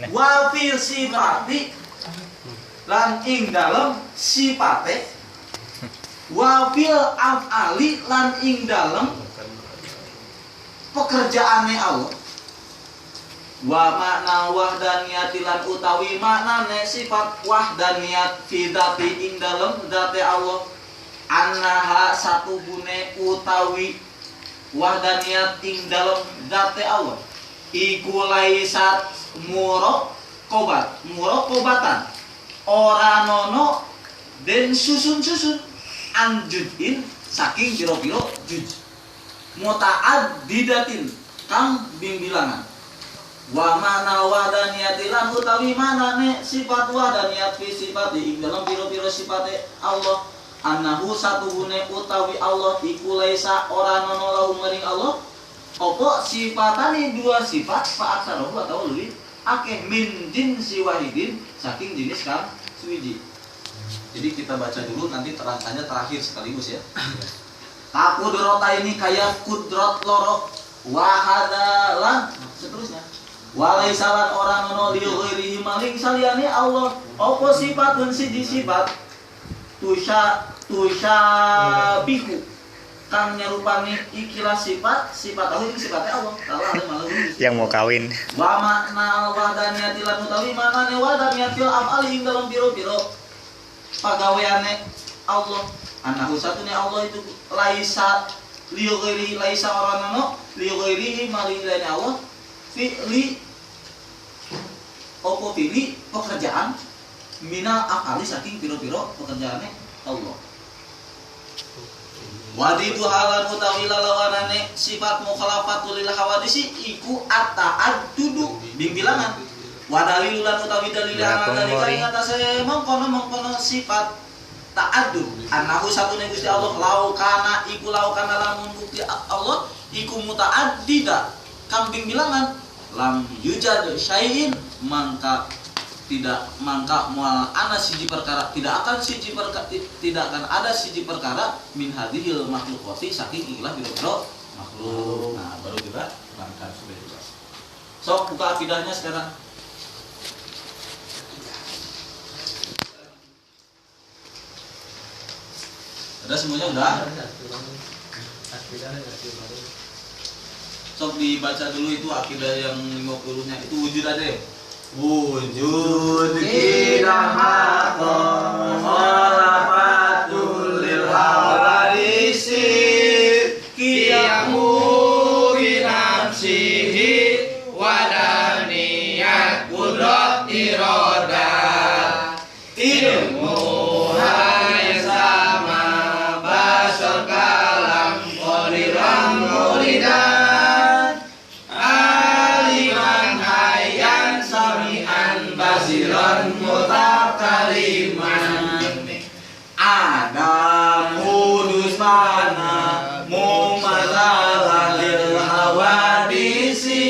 Wa fil sifati lan ing dalem sifate, wa fil af'ali lan ing dalem pekerjaane Allah. Wa makna wahdaniyati lan utawi maknane sifat wahdaniyat fi dzati ing dalem dzate Allah, annaha satuhune utawi wahdaniyat ing dalem dzate Allah iku laisat muraqobatan ora nono den susun-susun anjudin saking pira-pira juj muta'addidatin kang bimbilangan. Wa mana wadaniyati lan utawi manane sifat wadaniyat fi sifat ing dalam pira-pira sifate Allah, annahu satuhune utawi Allah iku laisa ora nono lahu maring Allah apa sifatane dua sifat fa aksarohu atau lebih akeh min jinsi wahidin saking jenis kang suwiji. Jadi kita baca dulu nanti terangkannya terakhir sekaligus ya. Takudrota ini kayak kudrot loro wahadalan seterusnya. Walaisalan orang ono li ghairihi maling saliyane Allah apa sifatun siji sifat biku kang nyerupani ikilah sifat Allah ini sifatnya Allah. Yang mau kawin. Wa makna wadaniyati lan utawi manane wadaniyat fil af'ali ing dalam piro-piro pagaweane Allah. Anahu satune Allah itu laisa li ghairihi laisa oranono li ghairihi maling lain Allah fi'li opo fi'li pekerjaan minal af'ali saking piro-piro pekerjaane Allah. Waditu halan utawi lalawanane sifat mukhalafatul lil hawadisi iku at-ta'addudu bimbilangan. Wa dalilulan utawi dalilan dalika ing atase mengkono sifat ta'addud. Annahu satune Gusti Allah laukana lamun bukti Allah iku muta'addida kang bimbilangan lam yujad syai'in mangka mual ana siji perkara tidak akan ada siji perkara min hadhil makhluqati saking ikhlas biro makhluk. Nah, baru juga berangkat sudah jelas. Sok buka akidahnya sekarang. Ada semuanya udah? Sok dibaca dulu itu akidah yang 50-nya itu wujud aja ya. Wujud kita haqqan khalafatul lil hawadisi qiyamu bi nafsihi wadaniyat qudrat iradah ilmu hanya sama basar kalam qadiran muridan aliman hayyan sami'an basiran mutakaliman ada kudus mana mumazalah lil hawadisi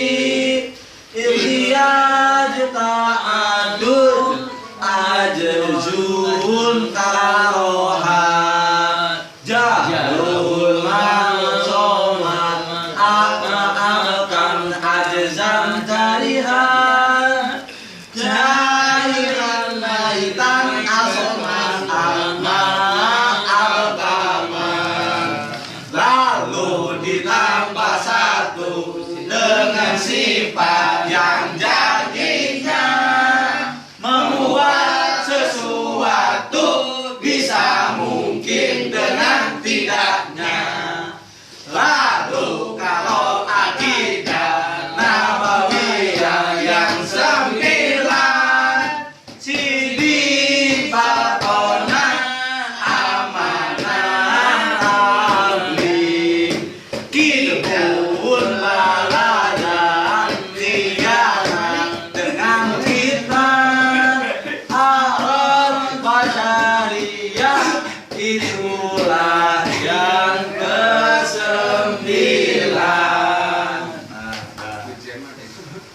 iliyaj ta'adud ajzun karohat jahul mansoman akan ajzan tarihan jahiran laitan asoman amma al-kaman lalu ditambah satu dengan sifat yang jadinya membuat sesuatu bisa mungkin dengan tidaknya. Lalu kalau akidah nabawiyah yang sembilan sidi batona amanah abli kidul laladan tiada dengan kita aron basyariyah itulah yang kesembilan.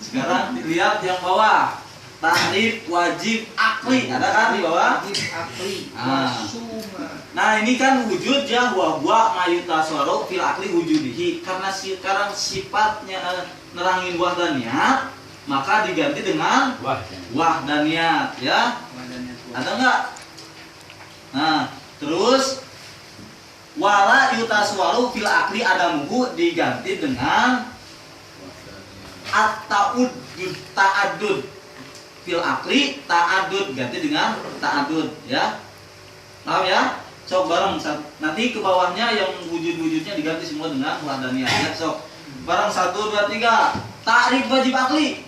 Sekarang lihat yang bawah. Tahrif wajib akli ada kan di bawah? Nah ini kan wujud ya buah mayutaswaru fil akli wujudihi karena sekarang sifatnya nerangin wahdaniyat maka diganti dengan wahdaniyat, ya. Ada nggak? Nah, terus wala yutaswaru fil akli adamuhu diganti dengan ta'addud fil akli ta'addud ganti dengan ta'addud, ya. Paham ya? Sok bareng nanti ke bawahnya yang wujud-wujudnya diganti semua dengan wahdaniyah, ya. Sok bareng 1 2 3. Ta'rif wajib akli.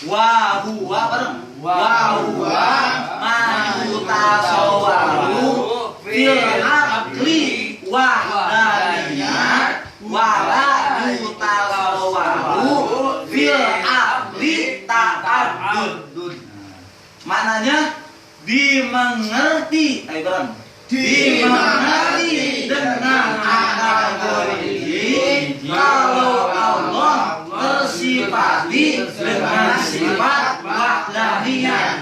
Wa huwa bareng. Wa huwa ma yutasawwaru fil akli wahdaniyah wa la yutasawwaru fil akli ta'addud. Maknanya dimengerti, ayo bareng. Dimengerti dengan akal goriji kalau Allah tersifati dengan sifat wahdaniyah.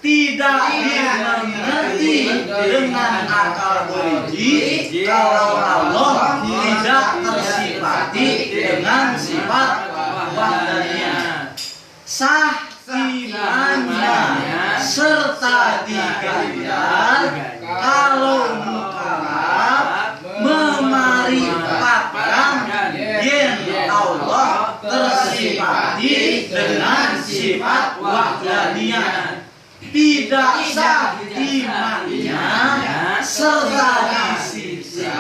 Tidak dimengerti dengan akal goriji kalau Allah tidak tersifati dengan sifat wahdaniyah. Sah imannya serta digayar kalau mukallaf memarifatkan yen Allah tersifati dengan sifat wahdaniyah. Tidak sah imannya serta disiksa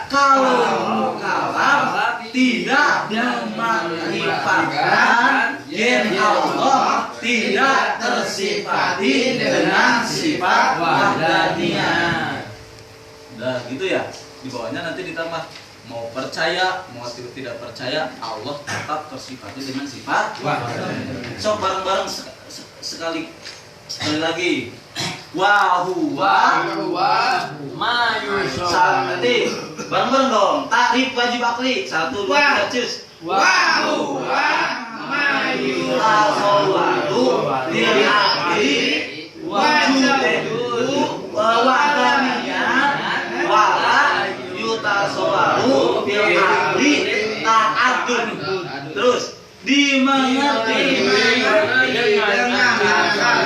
kalau mukallaf tidak memarifatkan yen Allah tidak tersifati dengan sifat wahdaniyah. Udah gitu ya. Di bawahnya nanti ditambah mau percaya, mau tidak percaya, Allah tetap tersifati dengan sifat wahdaniyah. Sok bareng-bareng sekali lagi. Wa huwa ma yusawwaru. Nanti bareng-bareng dong. Takrif wajib akli. 1 2 3 cus. Wa huwa ma yusawwaru fil akli wujudu wahdaniyah wa la yutasawwaru fil akli ta'addud. Terus dimengerti dengan akal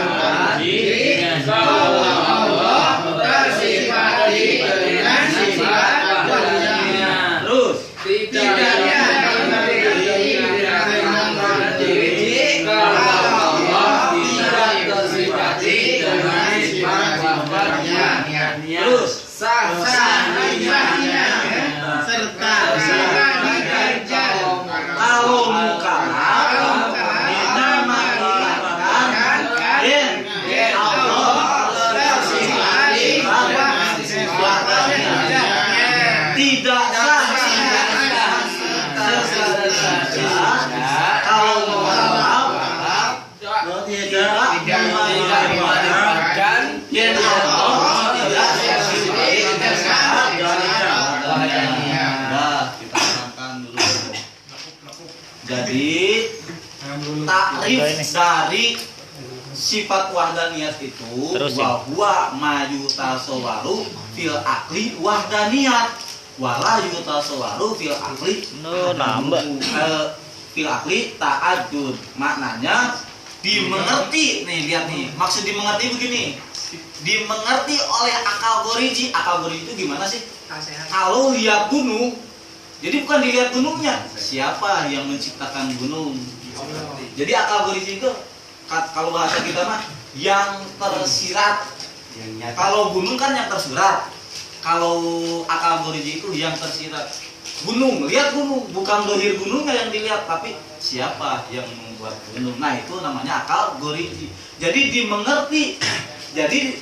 kalau Allah tersifati dengan sifat wahdaniyah. Terus tidak dimengerti dengan kalau Allah tidak tersifati dengan sifat wahdaniyah. Terus sah imannya serta digajar kalau mukallaf dinamakan yen Allah tersifati dengan sifat wahdaniyah. Tidak sah kalau mukallaf tidak memarifatkan yen Allah tidak tersifati dengan sifat wahdaniyah. Nah, kita makan dulu. Jadi takrif dari sifat wahdaniyat itu bahwa mayutasawwaru fil akli wahdaniyat wala yutasawwaru fil akli fil akli ta'addud. Maknanya dimengerti. Nih lihat nih, maksud dimengerti begini. Dimengerti oleh akal goriji. Akal goriji itu gimana sih? Kalau lihat gunung, jadi bukan dilihat gunungnya, siapa yang menciptakan gunung. Jadi akal goriji itu kalau bahasa kita mah yang tersirat. Kalau gunung kan yang tersurat. Kalau akal goriji itu yang tersirat. Gunung, lihat gunung, bukan dohir gunungnya yang dilihat, tapi siapa yang membuat gunung. Nah itu namanya akal goriji. Jadi dimengerti. Jadi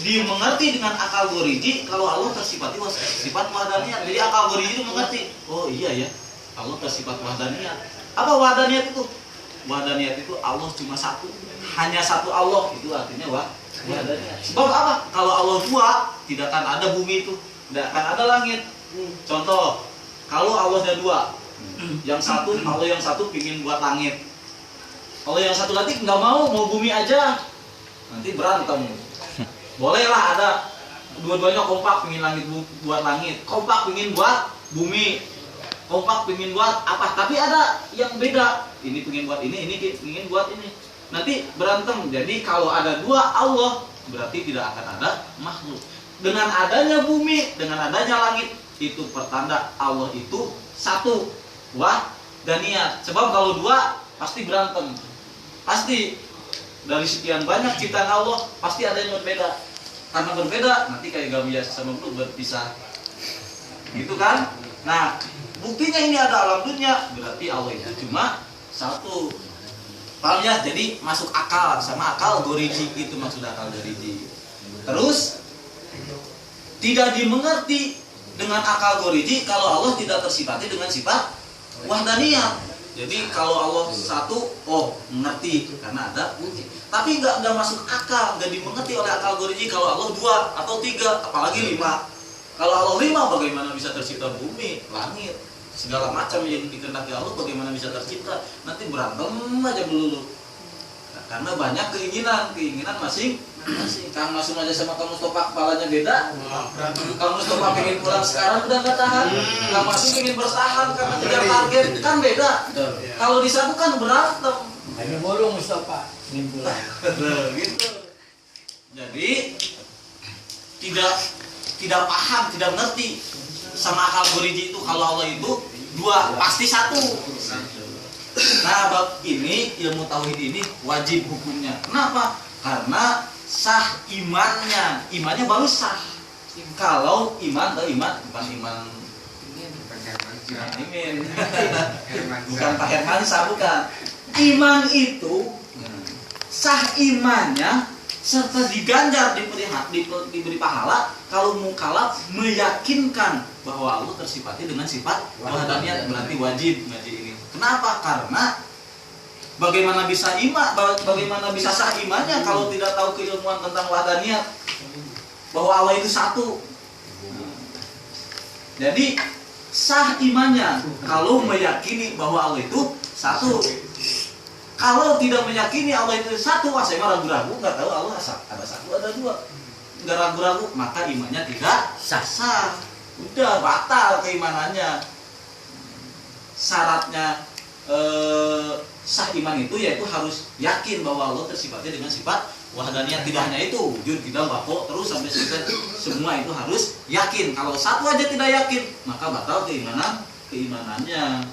dimengerti dengan akal goriji kalau Allah tersifati sifat wahdaniyah. Jadi akal goriji itu mengerti. Oh iya ya, Allah tersifat wahdaniyah. Apa wahdaniyah itu? Wahdaniyah itu Allah cuma satu, hanya satu Allah. Itu artinya wahdaniyah. Sebab apa? Kalau Allah dua, tidak akan ada bumi itu, tidak akan ada langit. Contoh, kalau Allah ada dua, yang satu Allah yang satu pingin buat langit, Allah yang satu lagi nggak mau bumi aja. Nanti berantem. Bolehlah ada dua-duanya kompak pingin langit buat langit, kompak pingin buat bumi. kompak pengen buat apa, tapi ada yang beda. Ini pengen buat ini pengen buat ini. Nanti berantem. Jadi kalau ada dua Allah, berarti tidak akan ada makhluk. Dengan adanya bumi, dengan adanya langit, itu pertanda Allah itu satu, wahdaniyat. Sebab kalau dua pasti berantem. Pasti dari sekian banyak ciptaan Allah pasti ada yang berbeda. Karena berbeda nanti kayak Gabia sama Blue berpisah. Gitu kan? Nah, buktinya ini ada alam dunia, berarti Allah itu cuma satu. Paham ya? Jadi masuk akal, sama akal goriji, itu maksud akal goriji. Terus tidak dimengerti dengan akal goriji kalau Allah tidak tersifati dengan sifat wahdaniyah. Jadi kalau Allah satu, oh mengerti karena ada bukti. Tapi nggak masuk akal, nggak dimengerti oleh akal goriji kalau Allah dua atau tiga, apalagi lima. Kalau Allah lima, bagaimana bisa tercipta bumi, langit, segala macam yang dikehendaki Allah, bagaimana bisa tercipta? Nanti berantem aja melulu. Nah, karena banyak keinginan masing-masing. Kang Masum aja sama Kang Mustafa kepalanya beda. Kang Mustafa pengen pulang sekarang udah nggak tahan. Kang Masum pengen bertahan karena kejar target, kan beda. Kalau disatukan berantem. Ini bolong Mustafa, ingin pulang. Gitu. Jadi tidak paham, tidak ngerti sama akal goriji itu kalau Allah itu dua, pasti satu. Nah, bab ini ilmu tauhid ini wajib hukumnya. Kenapa? Karena sah imannya baru sah. Kalau iman bukan iman bukan Pak Hermansyah, bukan. Iman itu sah imannya serta diganjar diberi pahala kalau mukallaf meyakinkan bahwa Allah tersifati dengan sifat wahdaniyat, berarti wajib ngaji ini. Kenapa? Karena bagaimana bisa sah imannya kalau tidak tahu keilmuan tentang wahdaniyat, bahwa Allah itu satu. Jadi sah imannya kalau meyakini bahwa Allah itu satu. Kalau tidak meyakini Allah itu satu, saya ragu-ragu, nggak tahu Allah ada satu, ada dua, nggak ragu-ragu, maka imannya tidak sah. Udah batal keimanannya. Syaratnya sah iman itu yaitu harus yakin bahwa Allah tersifati dengan sifat wahdaniyah. Tidak hanya itu, wujud, tidak, bako, terus sampai selesai, semua itu harus yakin. Kalau satu aja tidak yakin, maka batal keimanannya.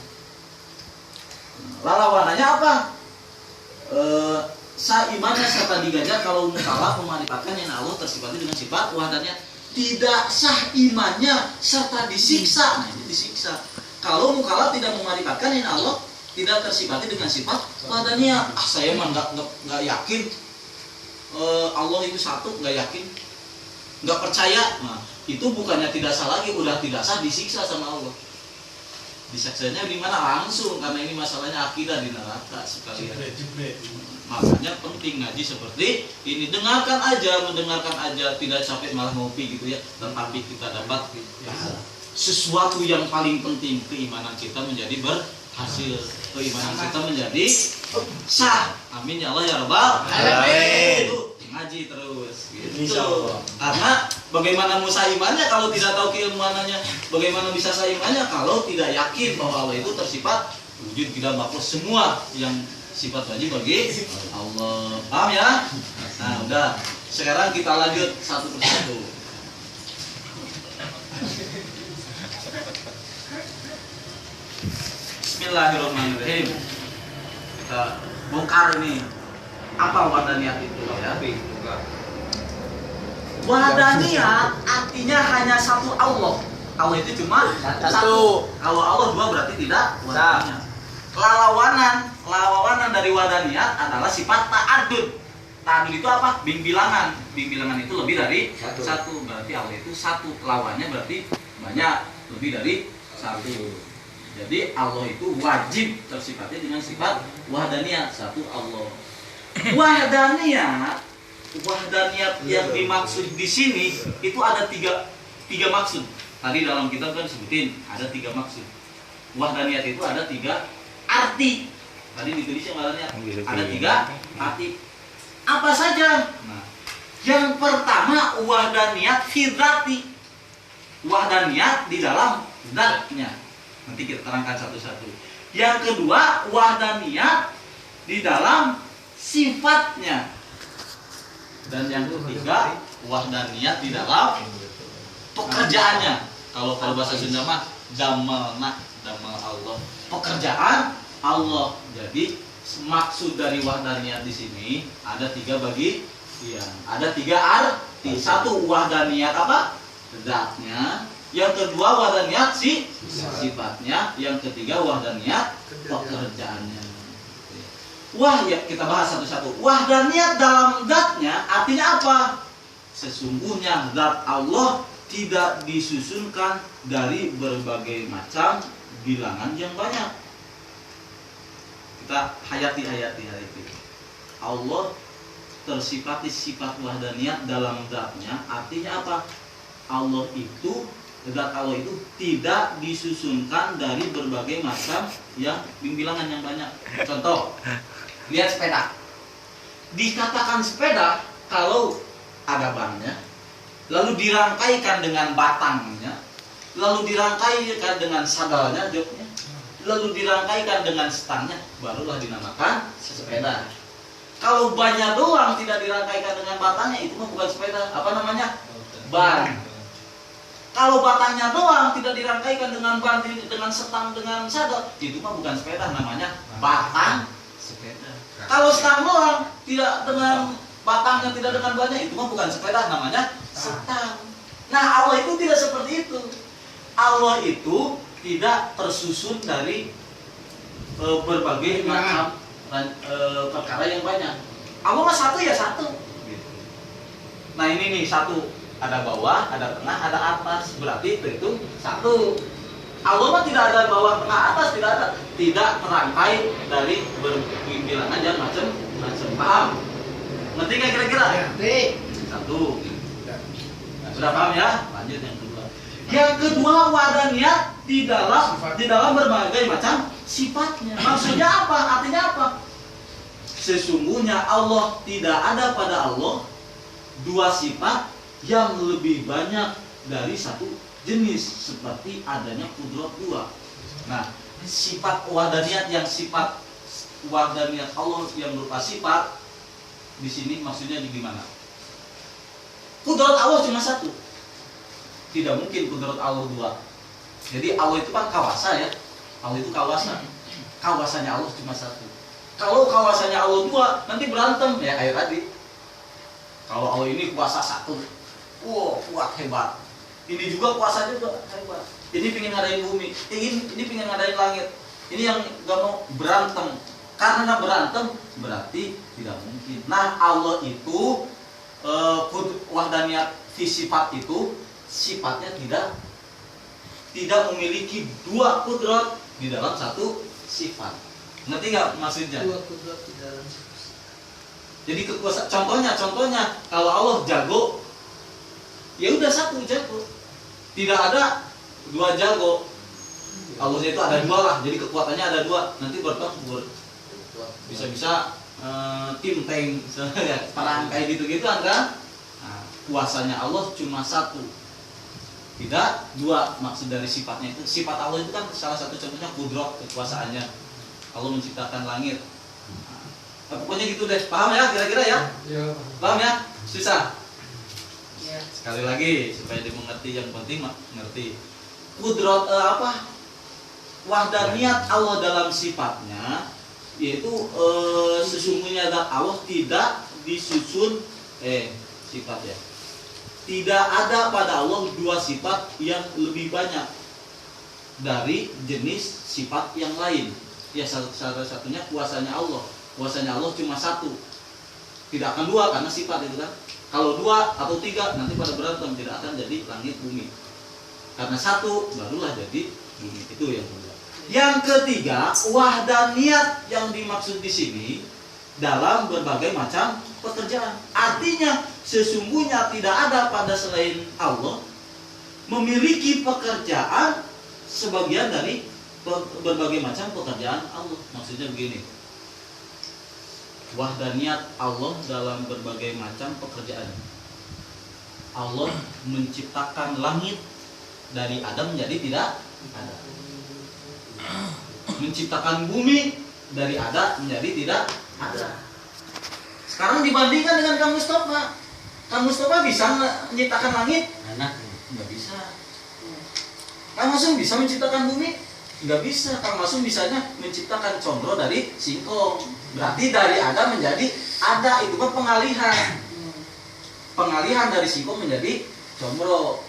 Lawanannya apa? Sah imannya serta diganjar kalau mukallaf memanifaatkan yang Allah tersifati dengan sifat wahdaniyah. Tidak sah imannya serta disiksa. Nah, ini disiksa. Kalau mukallaf tidak memanifaatkan yang Allah tidak tersifati dengan sifat wahdaniyah. Saya mah nggak yakin Allah itu satu, nggak yakin, nggak percaya. Nah, itu bukannya tidak sah lagi, udah tidak sah, disiksa sama Allah. Disaksinya di mana? Langsung, karena ini masalahnya akidah di neraka sekalian. Makanya penting ngaji seperti ini. Mendengarkan aja, tidak capek malah ngopi gitu ya. Tetapi kita dapat sesuatu yang paling penting, keimanan kita menjadi berhasil, keimanan kita menjadi sah. Amin ya Allah ya Rabbal alamin. Itu ngaji terus gitu. Karena bagaimana mau sah imannya kalau tidak tahu keilmuannya? Bagaimana bisa sah imannya kalau tidak yakin bahwa Allah itu tersifat wujud, tidak, bako, semua yang sifat wajib bagi Allah. Paham ya? Nah, udah. Sekarang kita lanjut satu persatu. Bismillahirrahmanirrahim. Kita bongkar ini. Apa wahdaniyat itu ya? Wahdaniyat artinya hanya satu Allah. Allah itu cuma satu. Kalau Allah dua berarti tidak wahdaniyat. Lawanan dari wahdaniyat adalah sifat ta'addud. Ta'addud itu apa? Bilangan. Bilangan itu lebih dari satu. Berarti Allah itu satu. Lawannya berarti banyak, lebih dari satu. Jadi Allah itu wajib tersifati dengan sifat wahdaniyat, satu Allah. Wahdaniyat yang dimaksud di sini itu ada tiga maksud. Tadi dalam kitab kan sebutin ada tiga maksud. Wahdaniyat itu ada tiga arti. Tadi ditulisnya wahdaniyat ada tiga arti. Apa saja? Nah, yang pertama wahdaniyat fi dzati. Wahdaniyat di dalam zatnya. Nanti kita terangkan satu-satu. Yang kedua, wahdaniyat di dalam sifatnya. Dan yang ketiga, wahdaniyat di dalam pekerjaannya. Kalau bahasa Sunda mah damelna, damel Allah. Pekerjaan Allah. Jadi maksud dari wahdaniyat di sini ada 3 bagian. Ada 3 arti. Satu, wahdaniyat apa? Zatnya. Yang kedua, wahdaniyat sifatnya. Yang ketiga, wahdaniyat pekerjaannya. Wah, ya kita bahas satu-satu. Wahdaniyat dalam zatnya artinya apa? Sesungguhnya zat Allah tidak disusunkan dari berbagai macam bilangan yang banyak. Kita hayati. Allah tersifati sifat wahdaniyat dalam zatnya. Artinya apa? Zat Allah itu tidak disusunkan dari berbagai macam yang bilangan yang banyak. Contoh, lihat sepeda. Dikatakan sepeda kalau ada bannya, lalu dirangkaikan dengan batangnya, lalu dirangkaikan dengan sadalnya, joknya, lalu dirangkaikan dengan stangnya, barulah dinamakan sepeda. Kalau bannya doang tidak dirangkaikan dengan batangnya, itu mah bukan sepeda. Apa namanya? Ban. Kalau batangnya doang tidak dirangkaikan dengan ban, dengan stang, dengan sadel, itu mah bukan sepeda, namanya batang sepeda. Kalau stang doang tidak dengan batangnya, tidak dengan bannya, itu mah bukan sepeda, namanya stang. Nah, Allah itu tidak seperti itu. Allah itu tidak tersusun dari berbagai macam perkara yang banyak. Allah mah satu ya satu. Nah, ini nih satu. Ada bawah, ada tengah, ada atas. Berarti itu satu. Allah mah tidak ada bawah, tengah, atas, tidak ada. Tidak terangkai dari berbilangan yang macam-macam. Paham? Ngerti kan kira-kira? Ngerti. Satu. Sudah paham ya? Lanjut yang kedua. Yang kedua, wahdaniyat di dalam berbagai macam sifatnya. Maksudnya apa? Artinya apa? Sesungguhnya Allah, tidak ada pada Allah 2 sifat yang lebih banyak dari 1 jenis, seperti adanya kudrat 2. Nah, sifat wahdaniyat sifat wahdaniyat Allah yang berupa sifat di sini maksudnya gimana? Kudrat Allah cuma 1. Tidak mungkin kudrat Allah 2. Jadi Allah itu kan kawasa ya. Allah itu kawasan. Kawasannya Allah cuma 1. Kalau kawasannya Allah 2, nanti berantem ya kayak tadi. Kalau Allah ini kuasa 1. Wow, kuat hebat. Ini juga kuasa juga hebat. Ini pingin ngadain bumi, ini pingin ngadain langit. Ini yang gak mau berantem. Karena berantem berarti tidak mungkin. Nah, Allah itu wahdaniyat sifat itu sifatnya tidak memiliki 2 kudrat di dalam 1 sifat. Ngerti nggak maksudnya? 2 kudrat di dalam sifat. Jadi kekuasaan. Contohnya kalau Allah jago, ya udah 1 jago. Tidak ada 2 jago. Allah itu ada 2 lah. Jadi kekuatannya ada 2. Nanti bertempur. Bisa-bisa tim tank, perang kayak gitu-gitu kan? Nah, kuasanya Allah cuma 1. Tidak 2. Maksud dari sifatnya itu. Sifat Allah itu kan salah satu contohnya kudrat, kekuasaannya. Allah menciptakan langit. Nah, pokoknya gitu deh. Paham ya kira-kira ya? Paham ya? Susah? Sekali lagi supaya dimengerti, yang penting ngerti kudrat wahdaniyat Allah dalam sifatnya, yaitu sesungguhnya Allah tidak disusun sifat ya. Tidak ada pada Allah 2 sifat yang lebih banyak dari jenis sifat yang lain. Ya, salah satunya kuasanya Allah. Kuasanya Allah cuma 1. Tidak akan 2 karena sifat itu kan. Kalau 2 atau 3 nanti pada berantem, tidak akan jadi langit bumi. Karena 1 barulah jadi bumi. Itu yang kedua. Yang ketiga, wahdaniyat yang dimaksud di sini dalam berbagai macam pekerjaan. Artinya sesungguhnya tidak ada pada selain Allah memiliki pekerjaan sebagian dari berbagai macam pekerjaan Allah. Maksudnya begini. Wahdaniyat Allah dalam berbagai macam pekerjaan. Allah menciptakan langit dari Adam menjadi tidak ada. menciptakan bumi dari ada menjadi tidak ada. Sekarang dibandingkan dengan Kang Mustafa. Kang Mustafa bisa menciptakan langit? Nggak bisa. Kang Masum bisa menciptakan bumi? Nggak bisa. Kang Masum bisanya menciptakan condro dari singkong. Berarti dari ada menjadi ada, itu kan pengalihan. Pengalihan dari singkong menjadi condro.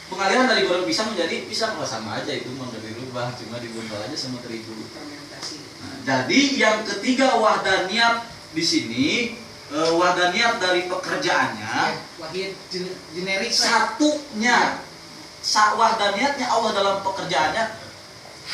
Pengalihan dari goreng pisang menjadi pisang, sama aja itu mau dirubah, cuma dibungkal aja sama terigu. Nah, jadi yang ketiga wahdaniyat di sini, wahdaniyat dari pekerjaannya, Wahid generik. satunya, wahdaniyatnya Allah dalam pekerjaannya,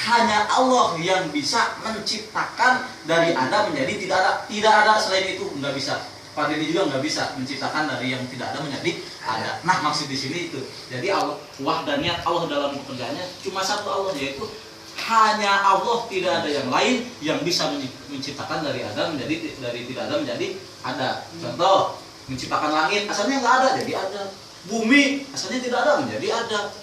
hanya Allah yang bisa menciptakan dari ada menjadi tidak ada selain itu nggak bisa. Pak Deni juga nggak bisa menciptakan dari yang tidak ada menjadi ada. Nah, maksud di sini itu. Jadi Allah, wahdaniyat Allah dalam pekerjaannya cuma satu Allah, yaitu hanya Allah, tidak ada yang lain yang bisa menciptakan dari ada menjadi, dari tidak ada menjadi ada. Contoh, menciptakan langit asalnya nggak ada jadi ada. Bumi asalnya tidak ada menjadi ada.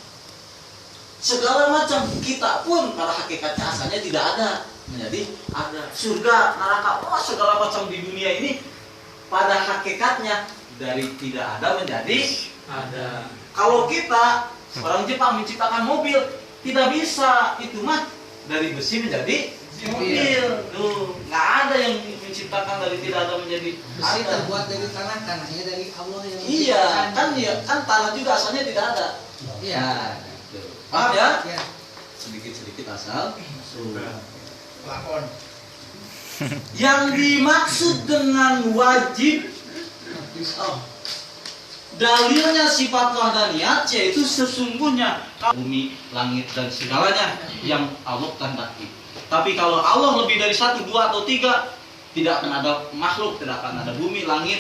Segala macam kita pun pada hakikatnya asalnya tidak ada menjadi ada. Surga, neraka, segala macam di dunia ini pada hakikatnya dari tidak ada menjadi ada. Kalau kita orang Jepang menciptakan mobil, tidak bisa, itu mah dari besi menjadi mobil. Tuh, nggak ada yang menciptakan dari tidak ada menjadi Besi ada. terbuat dari tanah, tanahnya dari Allah yang Iya, menciptakan. kan tanah juga asalnya tidak ada. Iya. Nah, gitu. Paham ya? Iya. Sedikit-sedikit asal. Lakon. Yang dimaksud dengan wajib, dalilnya sifat wahdaniyat, yaitu sesungguhnya bumi, langit dan segalanya yang Allah kehendaki. Tapi kalau Allah lebih dari 1, 2 atau 3, tidak akan ada makhluk, tidak akan ada bumi, langit